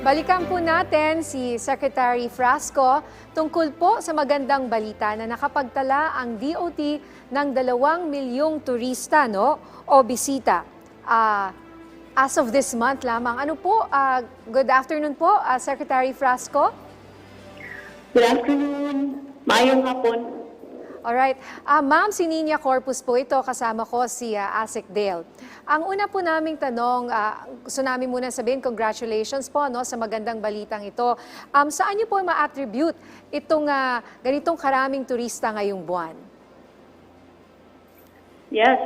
Balikan po natin si Secretary Frasco tungkol po sa magandang balita na nakapagtala ang DOT ng 2 milyong turista o bisita. As of this month lamang. Good afternoon po, Secretary Frasco. Good afternoon. Mayong hapon. Alright. Ma'am, si Nina Corpus po ito. Kasama ko si Asik Dale. Ang una po naming tanong, gusto namin muna sabihin, congratulations po sa magandang balitang ito. Saan niyo po ma-attribute itong ganitong karaming turista ngayong buwan? Yes,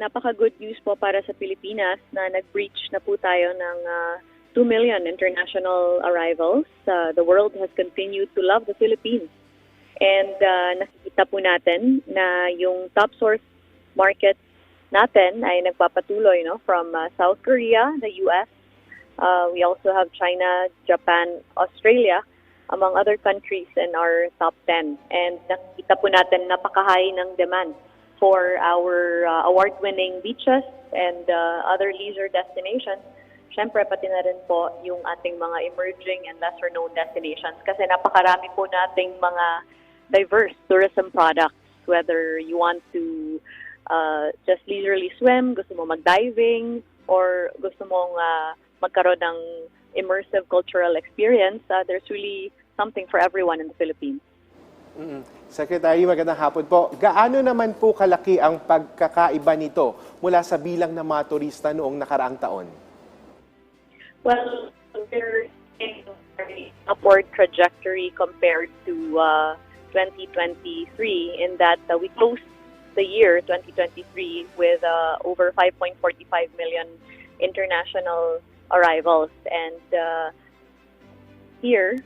napaka-good news po para sa Pilipinas na nag-breach na po tayo ng 2 million international arrivals. The world has continued to love the Philippines. And nakikita po natin na yung top source market natin ay nagpapatuloy from South Korea, the US. We also have China, Japan, Australia, among other countries in our top 10. And nakikita po natin napaka-high ng demand for our award-winning beaches and other leisure destinations. Siyempre, pati na rin po yung ating mga emerging and lesser-known destinations kasi napakarami po nating mga diverse tourism products, whether you want to just leisurely swim, gusto mo mag-diving, or gusto mong magkaroon ng immersive cultural experience, there's really something for everyone in the Philippines. Secretary, magandang hapon po. Gaano naman po kalaki ang pagkakaiba nito mula sa bilang ng mga turista noong nakaraang taon? Well, there's a very upward trajectory compared to 2023 in that we closed the year 2023 with over 5.45 million international arrivals. And here,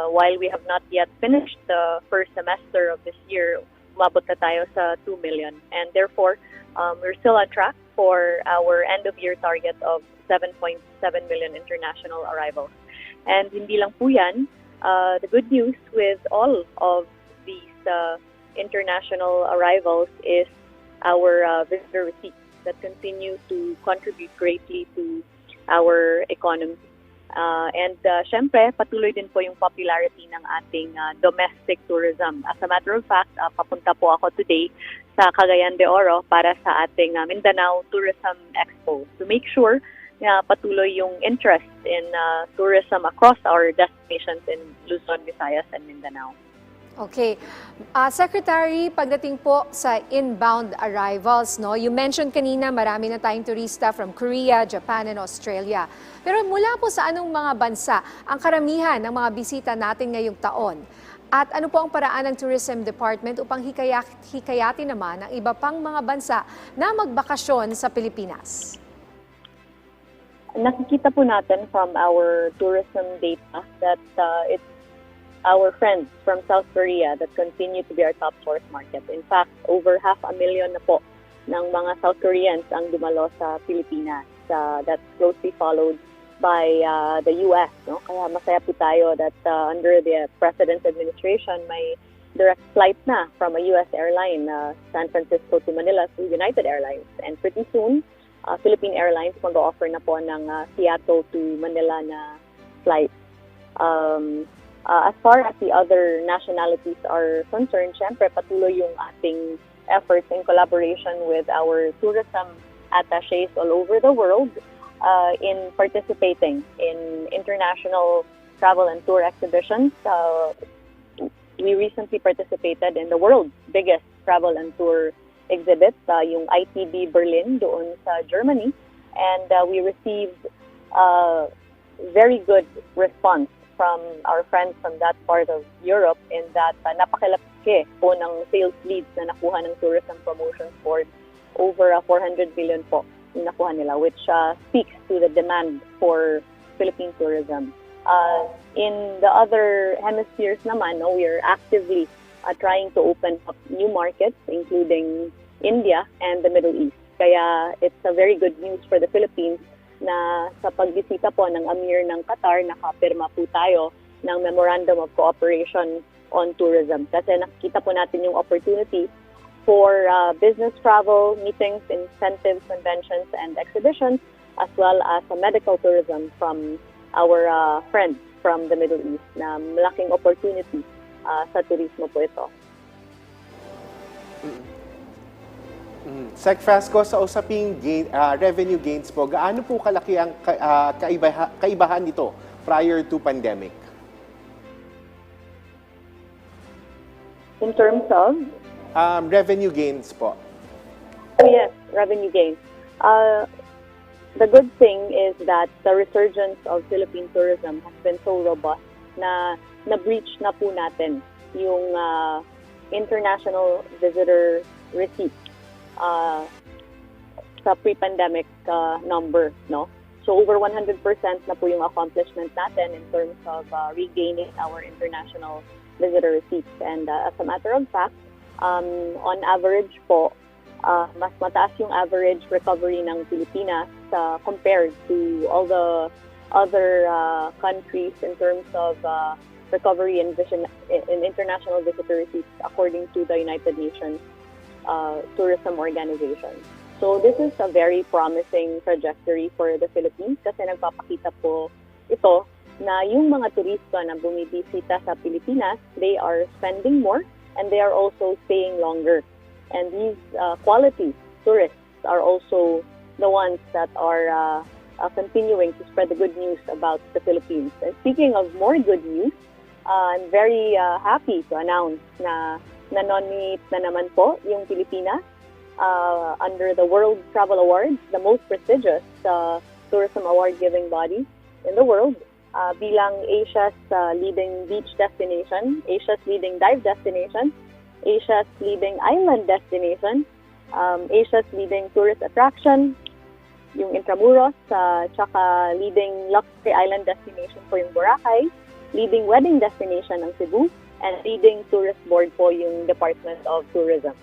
while we have not yet finished the first semester of this year, umabot na tayo sa 2 million. And therefore, we're still on track for our end-of-year target of 7.7 million international arrivals. And hindi lang po yan, the good news with all of these international arrivals is our visitor receipts that continue to contribute greatly to our economy. And syempre, patuloy din po yung popularity ng ating domestic tourism. As a matter of fact, papunta po ako today sa Cagayan de Oro para sa ating Mindanao Tourism Expo to make sure na patuloy yung interest in tourism across our destinations in Luzon, Visayas, and Mindanao. Okay. Secretary, pagdating po sa inbound arrivals, you mentioned kanina marami na tayong turista from Korea, Japan, and Australia. Pero mula po sa anong mga bansa ang karamihan ng mga bisita natin ngayong taon? At ano po ang paraan ng Tourism Department upang hikayatin naman ang iba pang mga bansa na magbakasyon sa Pilipinas? Nakikita po natin from our tourism data that it's our friends from South Korea that continue to be our top source market. In fact, over 500,000 na po ng mga South Koreans ang dumalo sa Pilipinas. That's closely followed by the US. Kaya masaya po tayo that under the President's administration, may direct flight na from a US airline, San Francisco to Manila through United Airlines. And pretty soon, Philippine Airlines mag-offer na po ng Seattle to Manila na flight. As far as the other nationalities are concerned, syempre patuloy yung ating efforts in collaboration with our tourism attachés all over the world in participating in international travel and tour exhibitions. We recently participated in the world's biggest travel and tour exhibit, yung ITB Berlin doon sa Germany, and we received very good response from our friends from that part of Europe in that napakalaki po ng sales leads na nakuha ng Tourism Promotions Board. Over 400 billion po yung nakuha nila, which speaks to the demand for Philippine tourism. In the other hemispheres naman, we are actively trying to open up new markets, including India and the Middle East. Kaya it's a very good news for the Philippines na sa pagbisita po ng Amir ng Qatar, nakapirma po tayo ng Memorandum of Cooperation on Tourism. Kasi nakikita po natin yung opportunity for business travel, meetings, incentives, conventions, and exhibitions, as well as medical tourism from our friends from the Middle East na malaking opportunity sa turismo po ito. Sec Frasco, sa usaping revenue gains po, gaano po kalaki ang kaibahan nito prior to pandemic? In terms of? Revenue gains po. Oh yes, revenue gains. The good thing is that the resurgence of Philippine tourism has been so robust na na-breach na po natin yung international visitor receipts sa pre-pandemic number, no? So over 100% na po yung accomplishment natin in terms of regaining our international visitor receipts. And as a matter of fact, on average po, mas mataas yung average recovery ng Pilipinas compared to all the other countries in terms of recovery in international visitor receipts according to the United Nations Tourism Organization. So this is a very promising trajectory for the Philippines kasi nagpapakita po ito na yung mga turista na bumibisita sa Pilipinas, they are spending more and they are also staying longer. And these quality tourists are also the ones that are continuing to spread the good news about the Philippines. And speaking of more good news, I'm very happy to announce na nominate na naman po yung Pilipinas under the World Travel Awards, the most prestigious tourism award-giving body in the world, bilang Asia's leading beach destination, Asia's leading dive destination, Asia's leading island destination, Asia's leading tourist attraction, yung Intramuros, tsaka leading luxury island destination po yung Boracay, leading wedding destination ng Cebu, and leading tourist board po yung Department of Tourism.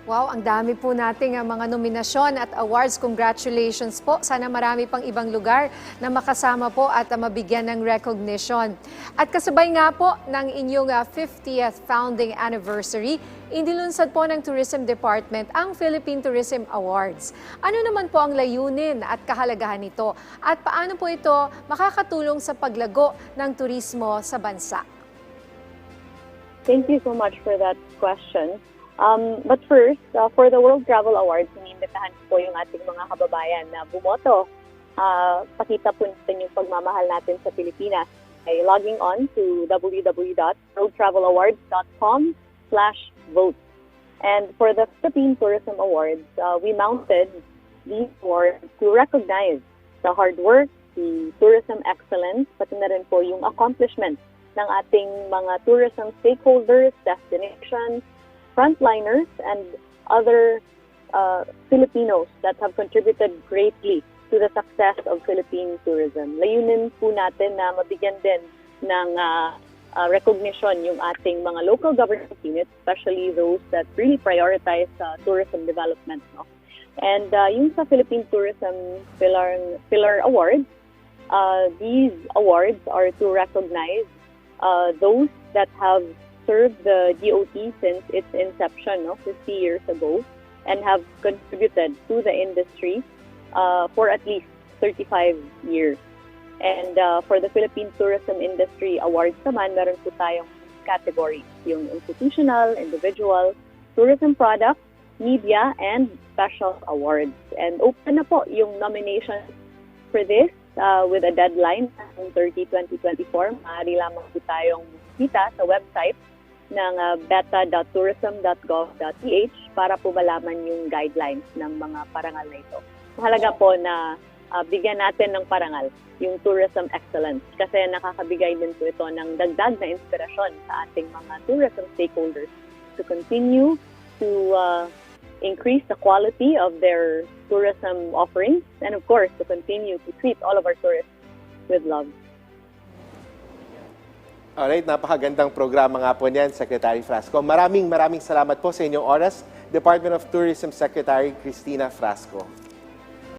Wow, ang dami po nating mga nominasyon at awards. Congratulations po. Sana marami pang ibang lugar na makasama po at mabigyan ng recognition. At kasabay nga po ng inyong 50th founding anniversary, inilunsad po ng Tourism Department ang Philippine Tourism Awards. Ano naman po ang layunin at kahalagahan nito? At paano po ito makakatulong sa paglago ng turismo sa bansa? Thank you so much for that question. But first, for the World Travel Awards, inimbitahan po yung ating mga kababayan na bumoto. Pakita po natin yung pagmamahal natin sa Pilipinas by logging on to www.worldtravelawards.com/vote. And for the Philippine Tourism Awards, we mounted these awards to recognize the hard work, the tourism excellence, pati na rin po yung accomplishments ng ating mga tourism stakeholders, destinations, frontliners, and other Filipinos that have contributed greatly to the success of Philippine tourism. Layunin po natin na mabigyan din ng recognition yung ating mga local government units, especially those that really prioritize tourism development. No? And yung sa Philippine Tourism Pillar Awards, these awards are to recognize those that have served the DOT since its inception 50 years ago and have contributed to the industry for at least 35 years. And for the Philippine Tourism Industry Awards naman, meron po tayong categories, yung institutional, individual, tourism product, media, and special awards. And open na po yung nomination for this with a deadline ng 30/2024. Maaari lamang po tayong kita sa website ng beta.tourism.gov.ph para po malaman yung guidelines ng mga parangal na ito. Mahalaga po na bigyan natin ng parangal yung tourism excellence kasi nakakabigay din po ito ng dagdag na inspirasyon sa ating mga tourism stakeholders to continue to increase the quality of their tourism offerings and of course to continue to treat all of our tourists with love. Alright, napakagandang programa nga po niyan, Secretary Frasco. Maraming salamat po sa inyong oras, Department of Tourism Secretary Cristina Frasco.